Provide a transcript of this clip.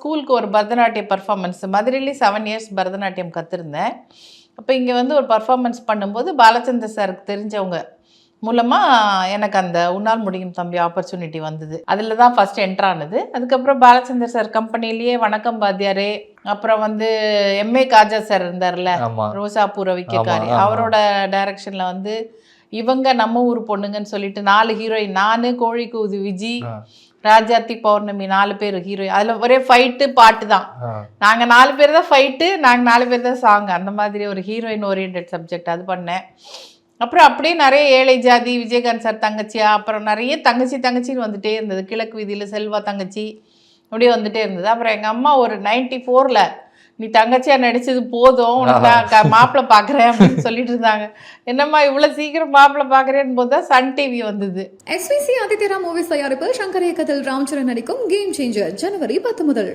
ஸ்கூலுக்கு ஒரு பரதநாட்டியம் பர்ஃபார்மன்ஸ் மதுரையிலே 7 இயர்ஸ் பரதநாட்டியம் கற்றுருந்தேன். அப்போ இங்கே வந்து ஒரு பர்ஃபார்மன்ஸ் பண்ணும்போது பாலச்சந்தர் சாருக்கு தெரிஞ்சவங்க மூலமாக எனக்கு அந்த உன்னால் முடியும் தம்பி ஆப்பர்ச்சுனிட்டி வந்தது. அதில் தான் ஃபஸ்ட் என்ட்ரு ஆனது. அதுக்கப்புறம் பாலச்சந்தர் சார் கம்பெனிலேயே வணக்கம் பாத்தியாரே, அப்புறம் வந்து எம்ஏ காஜா சார் இருந்தார்ல, ரோசா பூரவிக்காரி, அவரோட டைரக்ஷனில் வந்து இவங்க நம்ம ஊர் பொண்ணுங்கன்னு சொல்லிட்டு 4 ஹீரோயின், நான், கோழிக்கூது விஜி, ராஜாத்தி பௌர்ணமி 4 பேர் ஹீரோயின். அதில் ஒரே ஃபைட்டு பாட்டு தான். நாங்கள் 4 பேர் தான் ஃபைட்டு, நாங்கள் 4 பேர் தான் சாங். அந்த மாதிரி ஒரு ஹீரோயின் ஓரியன்ட் சப்ஜெக்ட் அது பண்ணேன். அப்புறம் அப்படியே நிறைய ஏழை ஜாதி, விஜயகாந்த் சார் தங்கச்சியா, அப்புறம் நிறைய தங்கச்சின்னு வந்துட்டே இருந்தது. கிழக்கு வீதியில் செல்வா தங்கச்சி அப்படியே வந்துட்டே இருந்தது. அப்புறம் எங்கள் அம்மா ஒரு 94ல் நீ தங்கச்சியாக நடிச்சது போதும், உனக்கு நான் மாப்பிள்ளை பார்க்குறேன் அப்படின்னு சொல்லிட்டு இருந்தாங்க. என்னம்மா இவ்வளோ சீக்கிரம் மாப்பிள்ளை பார்க்குறேன்னு போது தான் சன் டிவி வந்தது. SVC ஆதித்யரா மூவிஸ் தயாரிப்பில் சங்கர் இயக்கத்தில் ராம்சரண் நடிக்கும் கேம் சேஞ்சர் ஜனவரி 10 முதல்.